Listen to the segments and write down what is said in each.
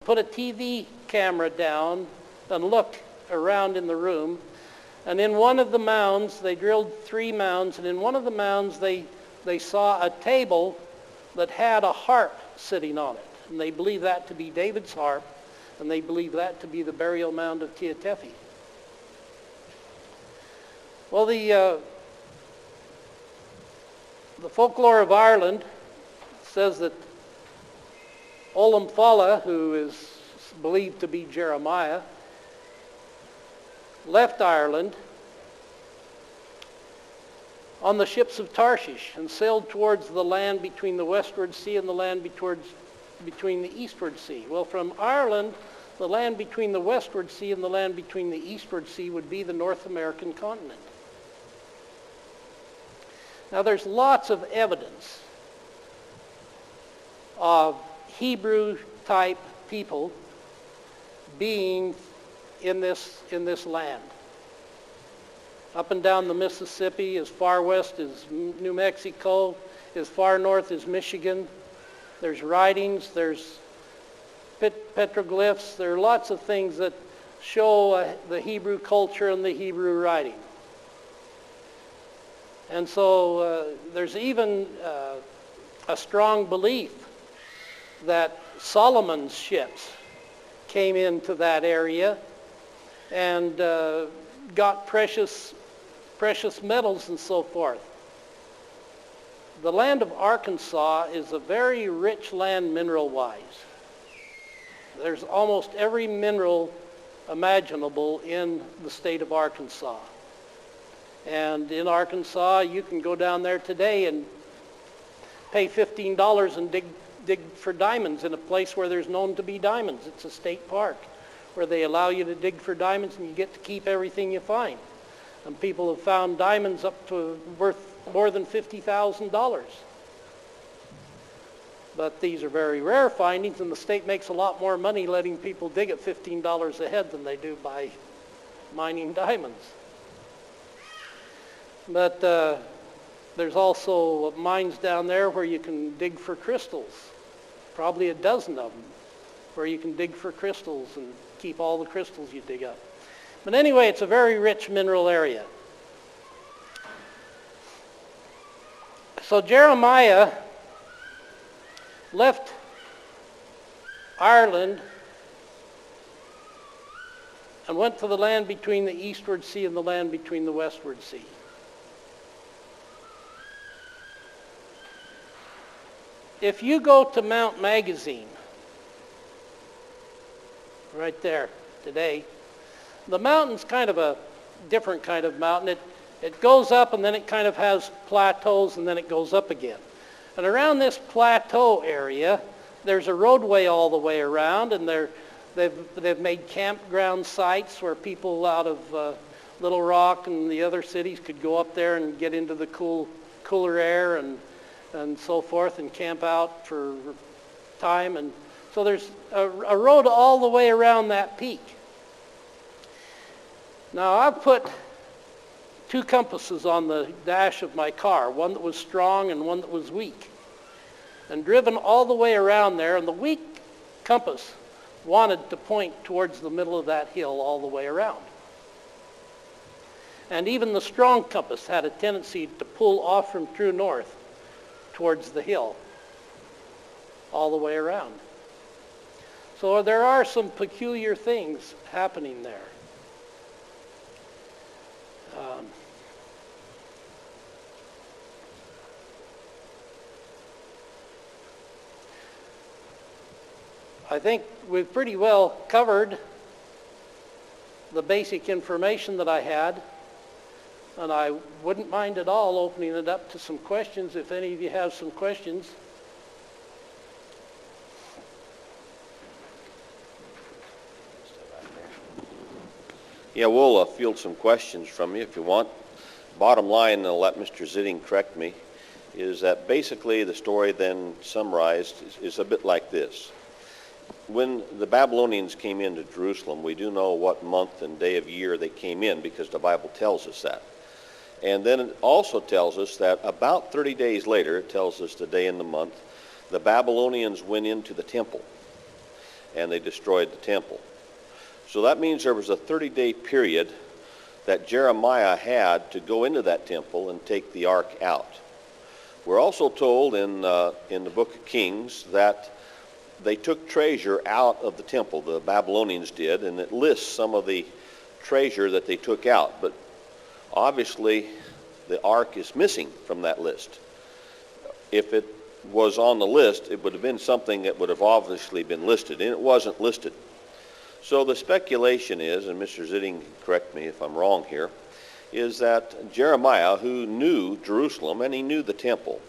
put a TV camera down and look around in the room. And in one of the mounds, they drilled 3 mounds, and in one of the mounds they saw a table that had a harp sitting on it. And they believe that to be David's harp, and they believe that to be the burial mound of Teotepi. Well, the folklore of Ireland says that Olamfala, who is believed to be Jeremiah, left Ireland on the ships of Tarshish and sailed towards the land between the westward sea and the land between the eastward sea. Well, from Ireland, the land between the westward sea and the land between the eastward sea would be the North American continent. Now, there's lots of evidence of Hebrew-type people being in this land. Up and down the Mississippi, as far west as New Mexico, as far north as Michigan. There's writings, there's petroglyphs, there are lots of things that show the Hebrew culture and the Hebrew writing. And so there's even a strong belief that Solomon's ships came into that area and got precious metals and so forth. The land of Arkansas is a very rich land mineral-wise. There's almost every mineral imaginable in the state of Arkansas. And in Arkansas, you can go down there today and pay $15 and dig for diamonds in a place where there's known to be diamonds. It's a state park where they allow you to dig for diamonds and you get to keep everything you find. And people have found diamonds up to worth more than $50,000. But these are very rare findings, and the state makes a lot more money letting people dig at $15 a head than they do by mining diamonds. But there's also mines down there where you can dig for crystals, probably a dozen of them, where you can dig for crystals and keep all the crystals you dig up. But anyway, it's a very rich mineral area. So Jeremiah left Ireland and went to the land between the eastward sea and the land between the westward sea. If you go to Mount Magazine, right there today, the mountain's kind of a different kind of mountain. It goes up and then it kind of has plateaus and then it goes up again. And around this plateau area, there's a roadway all the way around, and they've made campground sites where people out of Little Rock and the other cities could go up there and get into the cooler air and so forth and camp out for time. And so there's a road all the way around that peak. Now, I've put 2 compasses on the dash of my car, one that was strong and one that was weak, and driven all the way around there, and the weak compass wanted to point towards the middle of that hill all the way around. And even the strong compass had a tendency to pull off from true north towards the hill all the way around. So there are some peculiar things happening there. I think we've pretty well covered the basic information that I had, and I wouldn't mind at all opening it up to some questions if any of you have some questions. Yeah, we'll field some questions from you if you want. Bottom line, and I'll let Mr. Zitting correct me, is that basically the story then summarized is a bit like this. When the Babylonians came into Jerusalem, we do know what month and day of year they came in because the Bible tells us that. And then it also tells us that about 30 days later, it tells us the day and the month, the Babylonians went into the temple. and they destroyed the temple. So that means there was a 30-day period that Jeremiah had to go into that temple and take the ark out. We're also told in the book of Kings that they took treasure out of the temple, the Babylonians did, and it lists some of the treasure that they took out. But obviously, the ark is missing from that list. If it was on the list, it would have been something that would have obviously been listed, and it wasn't listed. So the speculation is, and Mr. Zitting, correct me if I'm wrong here, is that Jeremiah, who knew Jerusalem and he knew the temple,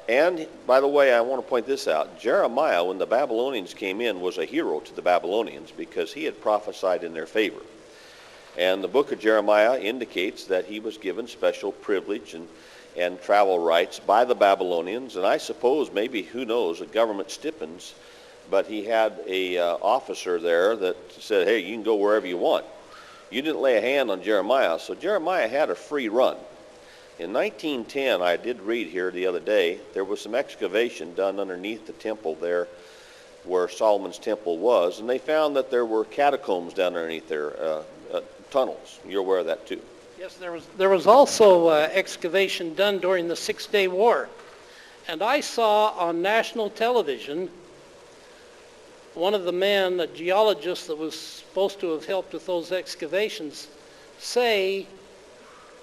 and by the way, I want to point this out, Jeremiah, when the Babylonians came in, was a hero to the Babylonians because he had prophesied in their favor. And the book of Jeremiah indicates that he was given special privilege and travel rights by the Babylonians, and I suppose maybe, who knows, a government stipends, but he had a officer there that said, hey, you can go wherever you want. You didn't lay a hand on Jeremiah, so Jeremiah had a free run. In 1910, I did read here the other day, there was some excavation done underneath the temple there where Solomon's temple was, and they found that there were catacombs down underneath there, tunnels. You're aware of that too. Yes, there was also excavation done during the Six-Day War. And I saw on national television one of the men, a geologist that was supposed to have helped with those excavations, say,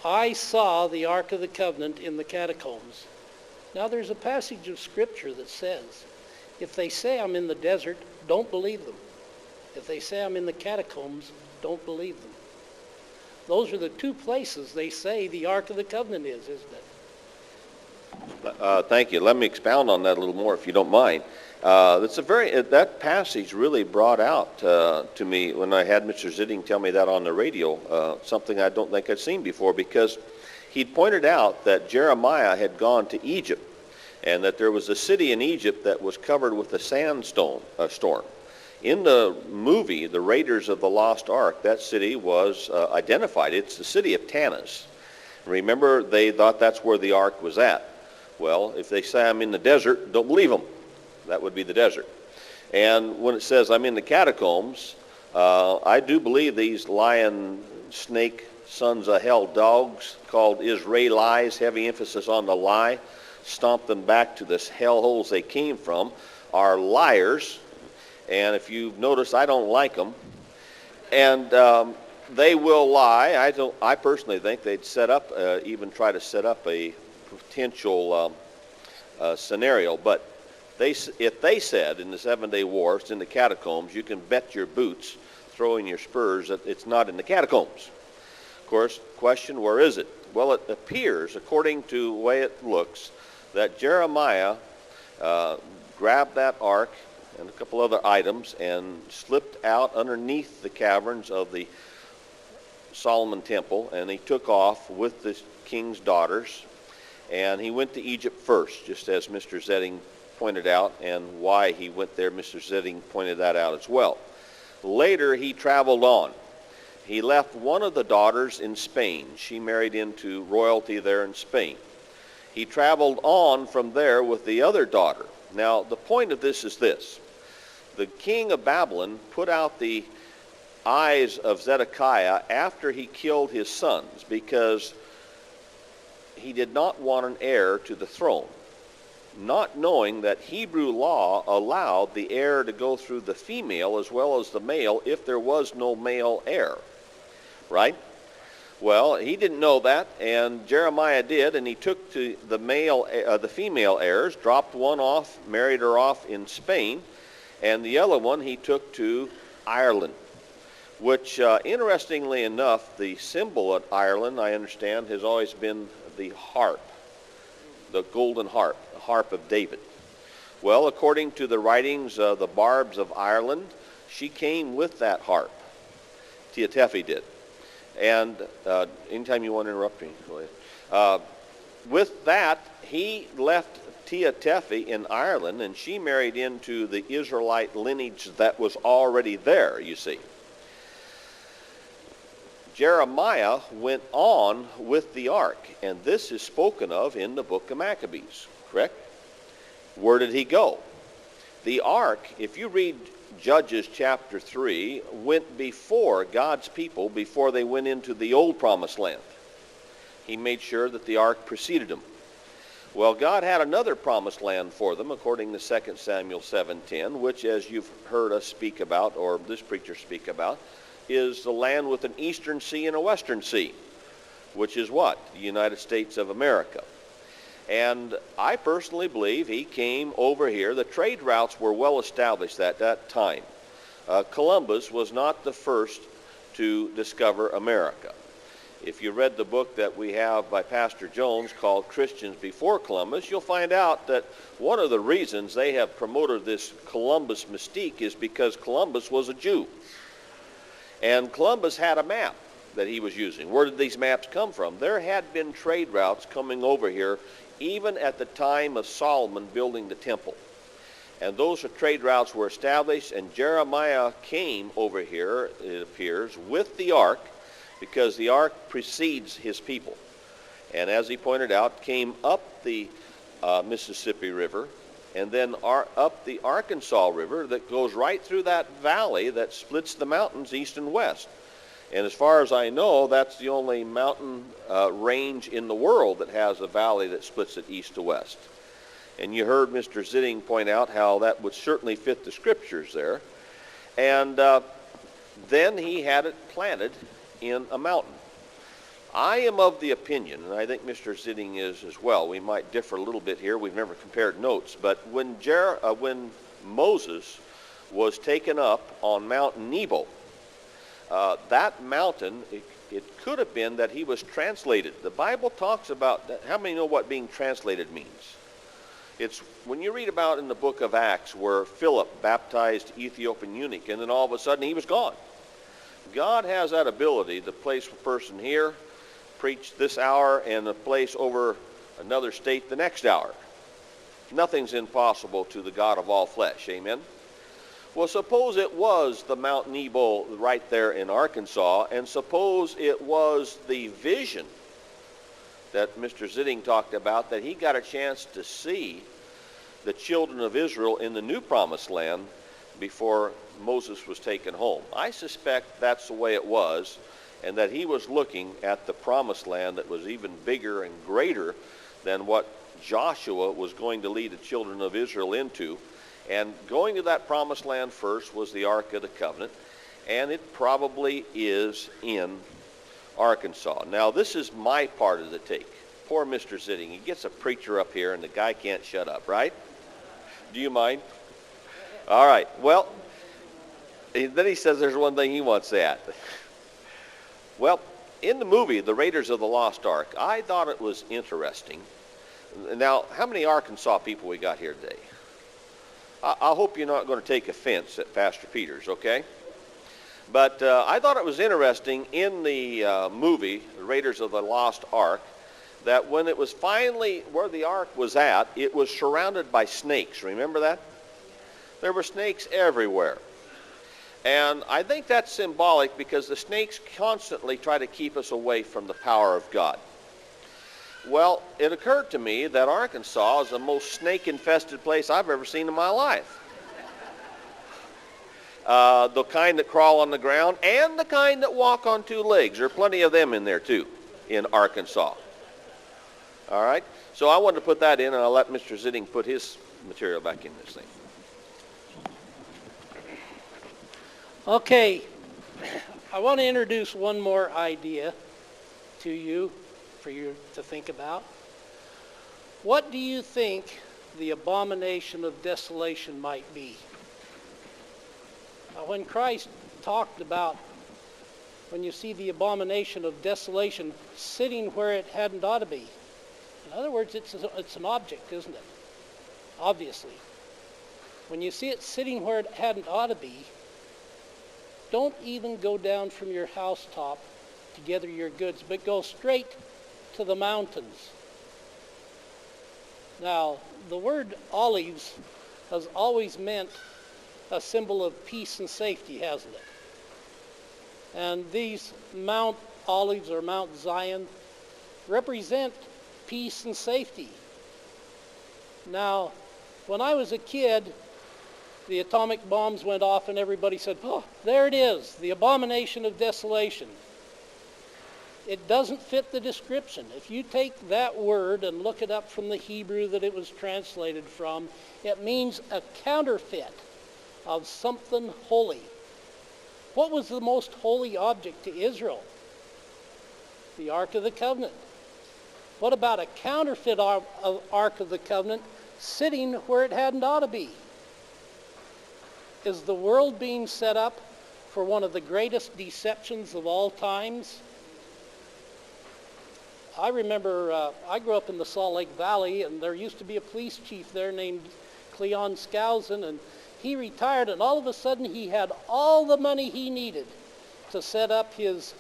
I saw the Ark of the Covenant in the catacombs. Now there's a passage of Scripture that says, if they say I'm in the desert, don't believe them. If they say I'm in the catacombs, don't believe them. Those are the two places they say the Ark of the Covenant is, isn't it? Thank you. Let me expound on that a little more, if you don't mind. That passage really brought out to me when I had Mr. Zitting tell me that on the radio, something I don't think I'd seen before, because he'd pointed out that Jeremiah had gone to Egypt, and that there was a city in Egypt that was covered with a storm. In the movie, The Raiders of the Lost Ark, that city was identified. It's the city of Tanis. Remember, they thought that's where the ark was at. Well, if they say I'm in the desert, don't believe them. That would be the desert. And when it says I'm in the catacombs, I do believe these lion, snake, sons of hell dogs called Israelites, heavy emphasis on the lie, stomp them back to the hellholes they came from, are liars. And if you've noticed, I don't like them. And they will lie. I personally think they'd even try to set up a potential scenario. But if they said in the 7-Day War, it's in the catacombs, you can bet your boots, throwing your spurs, that it's not in the catacombs. Of course, question, where is it? Well, it appears, according to the way it looks, that Jeremiah grabbed that ark and a couple other items and slipped out underneath the caverns of the Solomon temple, and he took off with the king's daughters, and he went to Egypt first, just as Mr. Zitting pointed out, and why he went there, Mr. Zitting pointed that out as well. Later, he traveled on. He left one of the daughters in Spain. She married into royalty there in Spain. He traveled on from there with the other daughter. Now, the point of this is this. The king of Babylon put out the eyes of Zedekiah after he killed his sons because he did not want an heir to the throne, not knowing that Hebrew law allowed the heir to go through the female as well as the male if there was no male heir, right? Well, he didn't know that, and Jeremiah did, and he took to the female heirs, dropped one off, married her off in Spain, and the other one he took to Ireland, which, interestingly enough, the symbol of Ireland, I understand, has always been the harp, the golden harp, the harp of David. Well, according to the writings of the Barbs of Ireland, she came with that harp. Tia did. And anytime you want to interrupt me, go ahead. With that, he left Tia in Ireland, and she married into the Israelite lineage that was already there, you see. Jeremiah went on with the ark, and this is spoken of in the book of Maccabees, correct? Where did he go? The ark, if you read Judges chapter 3 went before God's people before they went into the old promised land. He made sure that the ark preceded them. Well, God had another promised land for them, according to 2 Samuel 7:10, which, as you've heard us speak about, or this preacher speak about, is the land with an eastern sea and a western sea, which is what? The United States of America. And I personally believe he came over here. The trade routes were well established at that time. Columbus was not the first to discover America. If you read the book that we have by Pastor Jones called Christians Before Columbus, you'll find out that one of the reasons they have promoted this Columbus mystique is because Columbus was a Jew. And Columbus had a map that he was using. Where did these maps come from? There had been trade routes coming over here even at the time of Solomon building the temple. And those trade routes were established, and Jeremiah came over here, it appears, with the ark, because the ark precedes his people. And as he pointed out, came up the Mississippi River, and then up the Arkansas River that goes right through that valley that splits the mountains east and west. And as far as I know, that's the only mountain range in the world that has a valley that splits it east to west. And you heard Mr. Zitting point out how that would certainly fit the scriptures there. And then he had it planted in a mountain. I am of the opinion, and I think Mr. Zitting is as well, we might differ a little bit here, we've never compared notes, but when Moses was taken up on Mount Nebo, that mountain, it could have been that he was translated. The Bible talks about that. How many know what being translated means? It's when you read about in the book of Acts where Philip baptized the Ethiopian eunuch, and then all of a sudden he was gone. God has that ability to place a person here, preach this hour, and a place over another state the next hour. Nothing's impossible to the God of all flesh. Amen? Well, suppose it was the Mount Nebo right there in Arkansas, and suppose it was the vision that Mr. Zitting talked about, that he got a chance to see the children of Israel in the new promised land before Moses was taken home. I suspect that's the way it was, and that he was looking at the promised land that was even bigger and greater than what Joshua was going to lead the children of Israel into. And going to that promised land first was the Ark of the Covenant, and it probably is in Arkansas. Now, this is my part of the take. Poor Mr. Zitting. He gets a preacher up here, and the guy can't shut up, right? Do you mind? All right. Well, then he says there's one thing he wants to add. Well, in the movie, The Raiders of the Lost Ark, I thought it was interesting. Now, how many Arkansas people we got here today? I hope you're not going to take offense at Pastor Peters, okay? But I thought it was interesting in the movie, The Raiders of the Lost Ark, that when it was finally where the ark was at, it was surrounded by snakes. Remember that? There were snakes everywhere. And I think that's symbolic because the snakes constantly try to keep us away from the power of God. Well, it occurred to me that Arkansas is the most snake-infested place I've ever seen in my life. The kind that crawl on the ground and the kind that walk on two legs. There are plenty of them in there, too, in Arkansas. All right? So I wanted to put that in, and I'll let Mr. Zitting put his material back in this thing. Okay, I want to introduce one more idea to you, for you to think about. What do you think the abomination of desolation might be? Now, when Christ talked about, when you see the abomination of desolation sitting where it hadn't ought to be, in other words, it's an object, isn't it? Obviously. When you see it sitting where it hadn't ought to be, don't even go down from your housetop to gather your goods, but go straight to the mountains. Now, the word olives has always meant a symbol of peace and safety, hasn't it? And these Mount Olives or Mount Zion represent peace and safety. Now, when I was a kid, the atomic bombs went off and everybody said, oh, there it is, the abomination of desolation. It doesn't fit the description. If you take that word and look it up from the Hebrew that it was translated from, it means a counterfeit of something holy. What was the most holy object to Israel? The Ark of the Covenant. What about a counterfeit Ark of the Covenant sitting where it hadn't ought to be? Is the world being set up for one of the greatest deceptions of all times? I remember I grew up in the Salt Lake Valley, and there used to be a police chief there named Cleon Skousen, and he retired, and all of a sudden he had all the money he needed to set up his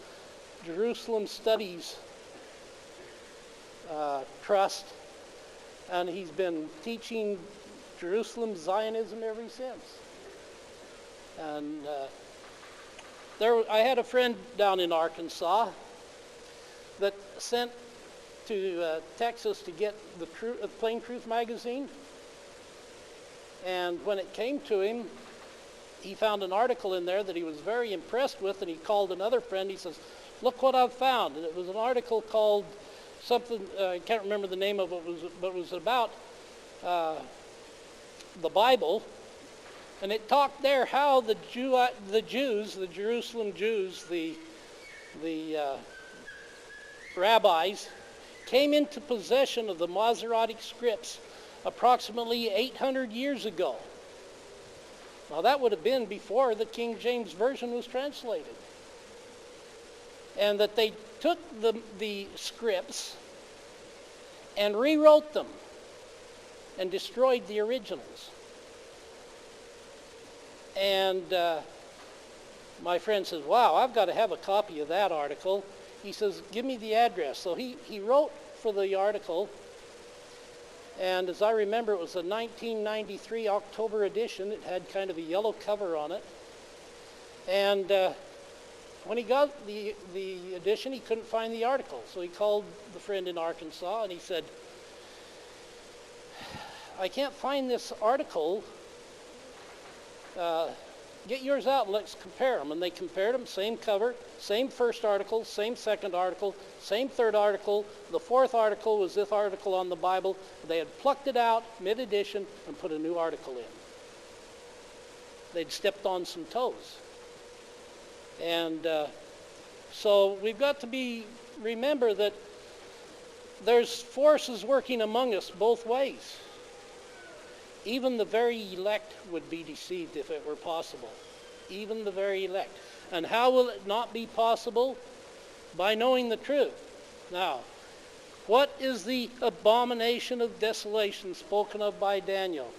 Jerusalem Studies Trust, and he's been teaching Jerusalem Zionism ever since. And I had a friend down in Arkansas that sent to Texas to get the Plain Truth magazine. And when it came to him, he found an article in there that he was very impressed with, and he called another friend. He says, look what I've found. And it was an article called something, I can't remember the name of it, but it was about the Bible. And it talked there how the Jews, the Jerusalem Jews, the rabbis, came into possession of the Masoretic scripts approximately 800 years ago. Now that would have been before the King James Version was translated. And that they took the scripts and rewrote them and destroyed the originals. And my friend says, wow, I've got to have a copy of that article. He says, give me the address. So he wrote for the article, and as I remember, it was a 1993 October edition. It had kind of a yellow cover on it. And when he got the edition, he couldn't find the article. So he called the friend in Arkansas, and he said, I can't find this article. Get yours out and let's compare them. And they compared them, same cover, same first article, same second article, same third article. The fourth article was this article on the Bible. They had plucked it out mid-edition and put a new article in. They'd stepped on some toes. And so we've got to remember that there's forces working among us both ways. Even the very elect would be deceived if it were possible. Even the very elect. And how will it not be possible? By knowing the truth. Now, what is the abomination of desolation spoken of by Daniel?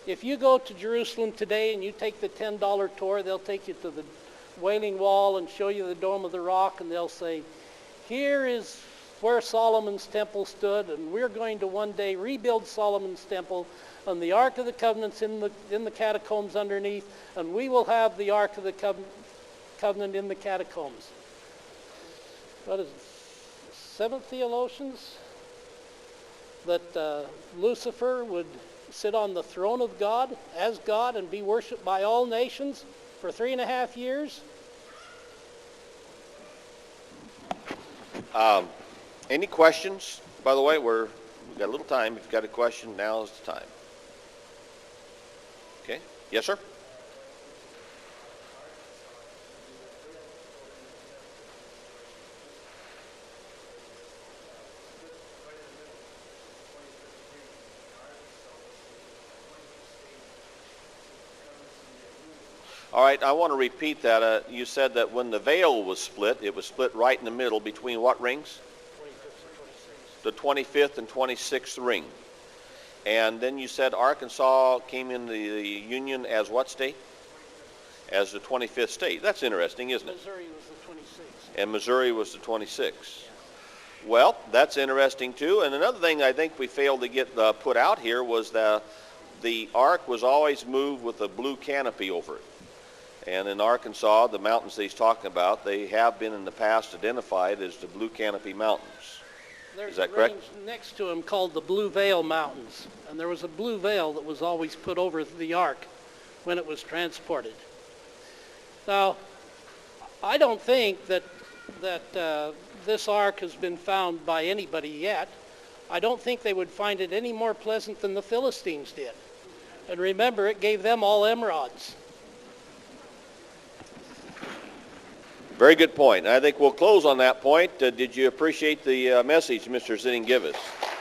If you go to Jerusalem today and you take the $10 tour, they'll take you to the Wailing Wall and show you the Dome of the Rock, and they'll say, here is where Solomon's temple stood, and we're going to one day rebuild Solomon's temple, and the Ark of the Covenant's in the catacombs underneath, and we will have the Ark of the Covenant in the catacombs. What is it? 7 theologians that Lucifer would sit on the throne of God as God and be worshipped by all nations for 3.5 years? Any questions? By the way, we've got a little time. If you've got a question, now is the time. Okay. Yes, sir? All right, I want to repeat that. You said that when the veil was split, it was split right in the middle between what rings? 25th and 26th. The 25th and 26th ring. And then you said Arkansas came into the Union as what state? As the 25th state. That's interesting, isn't it? Missouri was the 26th. And Missouri was the 26th. Well, that's interesting too. And another thing I think we failed to get put out here was that the ark was always moved with a blue canopy over it. And in Arkansas, the mountains that he's talking about, they have been in the past identified as the Blue Canopy Mountains. There's Is that correct? There's a range next to them called the Blue Veil Mountains. And there was a blue veil that was always put over the ark when it was transported. Now, I don't think that this ark has been found by anybody yet. I don't think they would find it any more pleasant than the Philistines did. And remember, it gave them all emerods. Very good point. I think we'll close on that point. Did you appreciate the message Mr. Zitting gave us?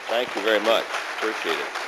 Thank you very much. Appreciate it.